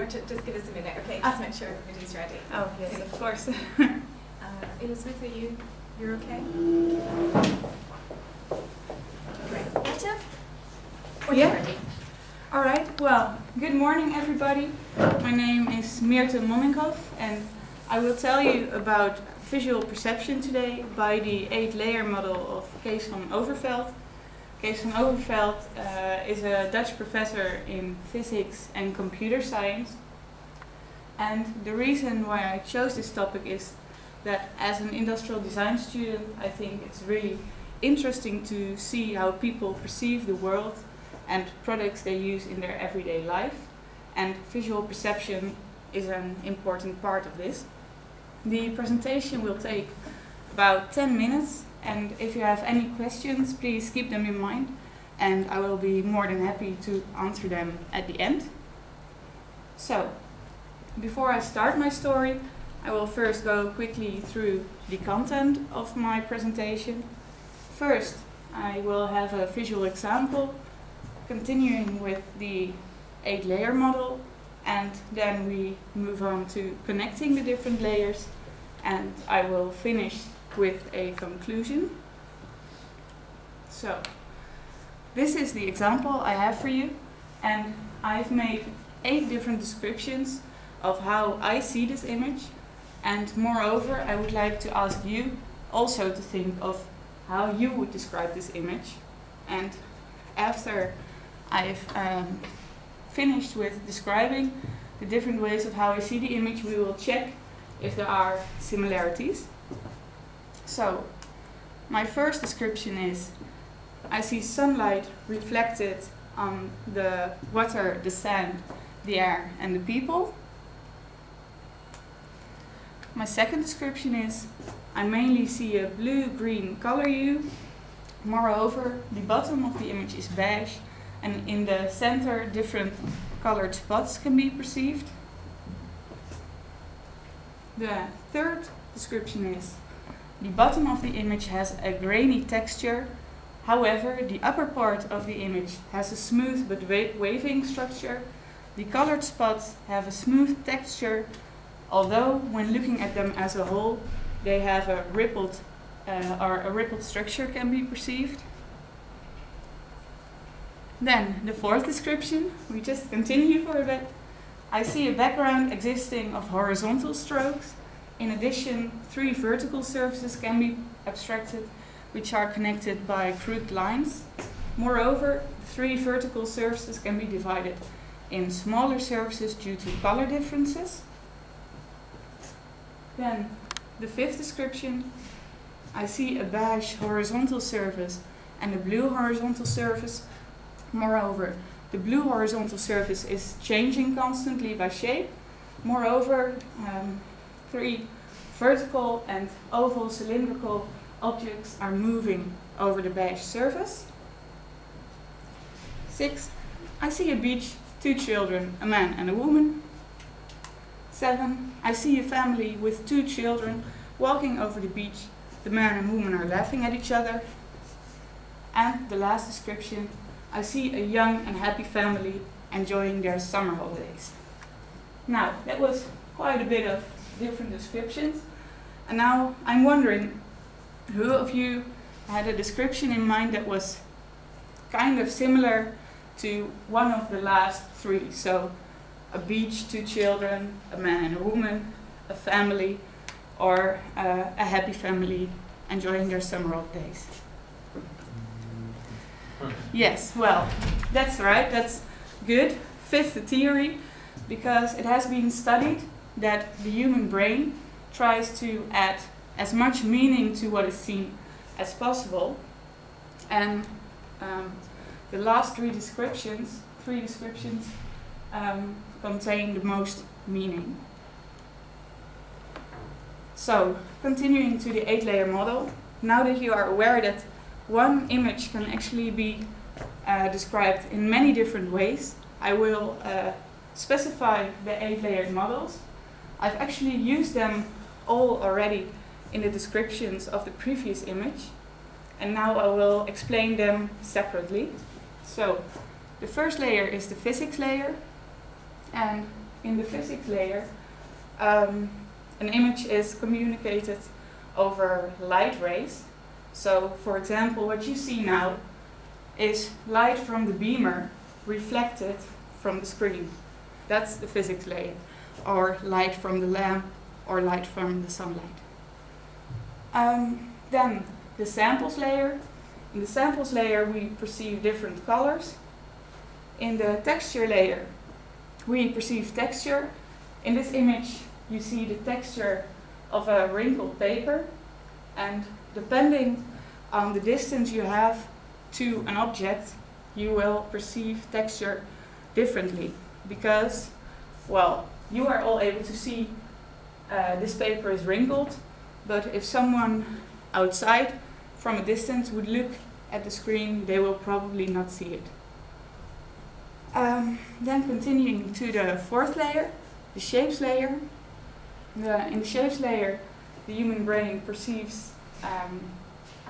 just give us a minute, okay? Just make sure everybody's ready. Oh, yes, of course. Elizabeth, you're okay? Great. Marta? Yeah. Ready? All right. Well, good morning, everybody. My name is Meerte Monninkhoff, and I will tell you about visual perception today by the 8-layer model of Kees van Overveld. Kees van Overveld is a Dutch professor in physics and computer science. And the reason why I chose this topic is that as an industrial design student, I think it's really interesting to see how people perceive the world and products they use in their everyday life. And visual perception is an important part of this. The presentation will take about 10 minutes, and if you have any questions, please keep them in mind, and I will be more than happy to answer them at the end. So, before I start my story, I will first go quickly through the content of my presentation. First, I will have a visual example, continuing with the 8-layer model, and then we move on to connecting the different layers, and I will finish with a conclusion. So, this is the example I have for you, and I've made 8 different descriptions of how I see this image, and moreover, I would like to ask you also to think of how you would describe this image. And after I've finished with describing the different ways of how I see the image, we will check if there are similarities. So, my first description is, I see sunlight reflected on the water, the sand, the air, and the people. My second description is, I mainly see a blue-green color hue. Moreover, the bottom of the image is beige, and in the center, different colored spots can be perceived. The third description is, the bottom of the image has a grainy texture. However, the upper part of the image has a smooth but waving structure. The colored spots have a smooth texture, although when looking at them as a whole, they have a rippled structure can be perceived. Then the fourth description, we just continue for a bit. I see a background existing of horizontal strokes. In addition, 3 vertical surfaces can be abstracted, which are connected by crude lines. Moreover, 3 vertical surfaces can be divided in smaller surfaces due to color differences. Then, the fifth description, I see a beige horizontal surface and a blue horizontal surface. Moreover, the blue horizontal surface is changing constantly by shape. Moreover, 3 vertical and oval cylindrical objects are moving over the beige surface. 6. I see a beach, 2 children, a man and a woman. 7. I see a family with 2 children walking over the beach. The man and woman are laughing at each other. And the last description, I see a young and happy family enjoying their summer holidays. Now, that was quite a bit of different descriptions. And now I'm wondering, who of you had a description in mind that was kind of similar to one of the last 3? So, a beach, 2 children, a man and a woman, a family, or a happy family enjoying their summer holidays. Yes, well, that's right, that's good, fits the theory, because it has been studied that the human brain tries to add as much meaning to what is seen as possible. And the last 3 descriptions contain the most meaning. So, continuing to the 8-layer model, now that you are aware that one image can actually be described in many different ways, I will specify the 8-layered models. I've actually used them all already in the descriptions of the previous image, and now I will explain them separately. So, the first layer is the physics layer, and in the physics layer, an image is communicated over light rays. So, for example, what you see now is light from the beamer reflected from the screen. That's the physics layer, or light from the lamp, or light from the sunlight. Then the samples layer. In the samples layer we perceive different colors. In the texture layer we perceive texture. In this image you see the texture of a wrinkled paper, and depending on the distance you have to an object you will perceive texture differently, because, well, you are all able to see this paper is wrinkled, but if someone outside from a distance would look at the screen, they will probably not see it. Then continuing to the fourth layer, the shapes layer. In the shapes layer, the human brain perceives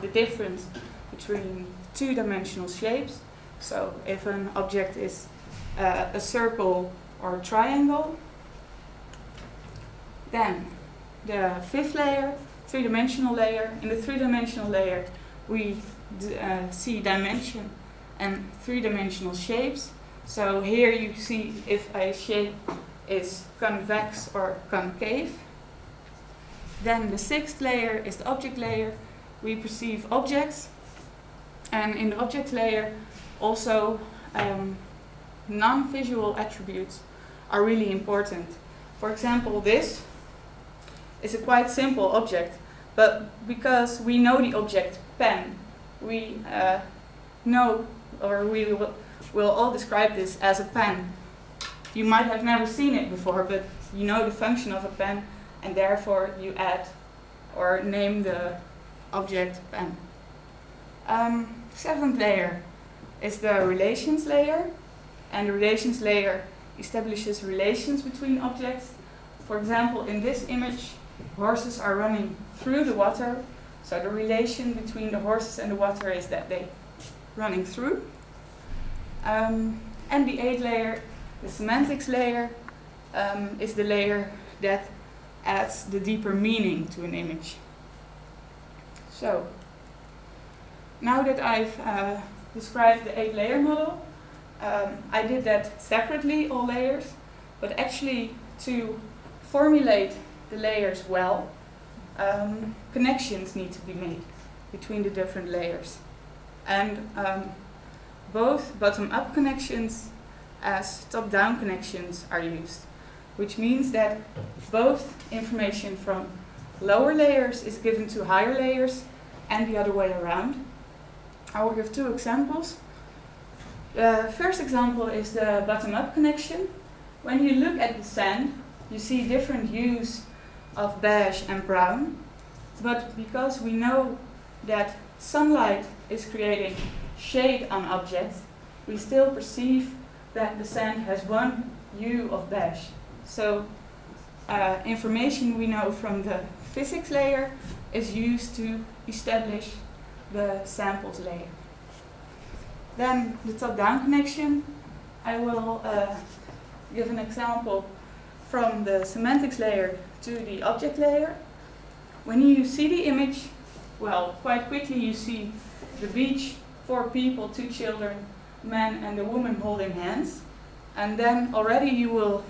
the difference between two-dimensional shapes. So if an object is a circle or a triangle. Then the fifth layer, three-dimensional layer. In the three-dimensional layer we see dimension and three-dimensional shapes. So here you see if a shape is convex or concave. Then the sixth layer is the object layer. We perceive objects, and in the object layer also non-visual attributes are really important. For example, this is a quite simple object, but because we know the object pen, we know, or we will all describe this as a pen. You might have never seen it before, but you know the function of a pen, and therefore you add or name the object pen. Seventh layer is the relations layer, and the relations layer establishes relations between objects. For example, in this image, horses are running through the water, so the relation between the horses and the water is that they're running through. And the eighth layer, the semantics layer, is the layer that adds the deeper meaning to an image. So, now that I've described the 8-layer model, I did that separately, all layers, but actually to formulate the layers well, connections need to be made between the different layers. And both bottom-up connections as top-down connections are used, which means that both information from lower layers is given to higher layers and the other way around. I will give two examples. The first example is the bottom-up connection. When you look at the sand, you see different hues of beige and brown, but because we know that sunlight is creating shade on objects, we still perceive that the sand has one hue of beige. So information we know from the physics layer is used to establish the samples layer. Then the top-down connection, I will give an example from the semantics layer to the object layer. When you see the image, well, quite quickly you see the beach, 4 people, 2 children, man and a woman holding hands. And then already you will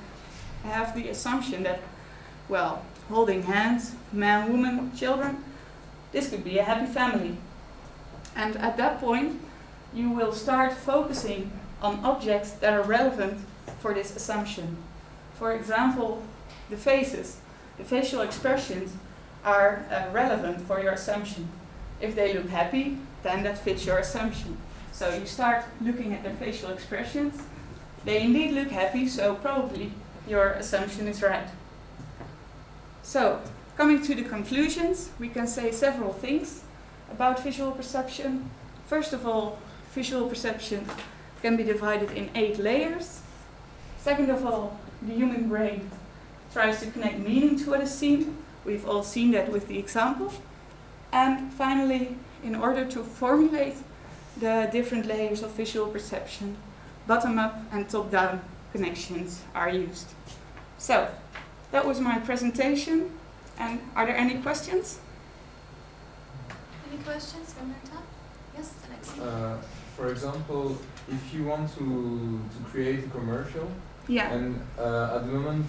have the assumption that, well, holding hands, man, woman, children, this could be a happy family. And at that point, you will start focusing on objects that are relevant for this assumption. For example, the faces, the facial expressions are relevant for your assumption. If they look happy, then that fits your assumption. So you start looking at their facial expressions. They indeed look happy, so probably your assumption is right. So, coming to the conclusions, we can say several things about visual perception. First of all, visual perception can be divided in 8 layers. Second of all, the human brain tries to connect meaning to what is seen. We've all seen that with the example. And finally, in order to formulate the different layers of visual perception, bottom-up and top-down connections are used. So, that was my presentation. And are there any questions? Any questions one more time? Yes, the next one. For example, if you want to create a commercial, Yeah. and at the moment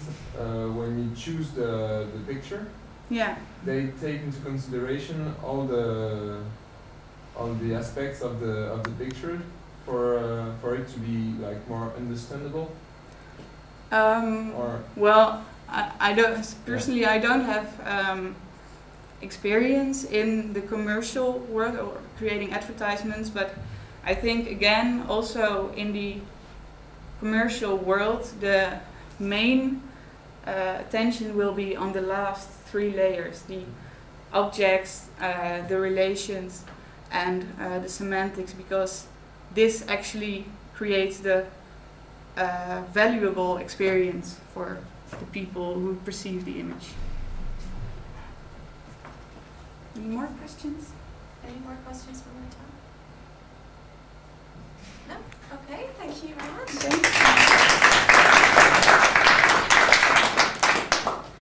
when you choose the picture, Yeah. they take into consideration all the aspects of the picture for it to be like more understandable. Or Well, I don't personally. I don't have experience in the commercial world or creating advertisements, but I think again also in the commercial world the main attention will be on the last 3 layers: the objects, the relations, and the semantics, because this actually creates the valuable experience for the people who perceive the image. Any more questions? Any more questions one more time? No? Okay, thank you very much.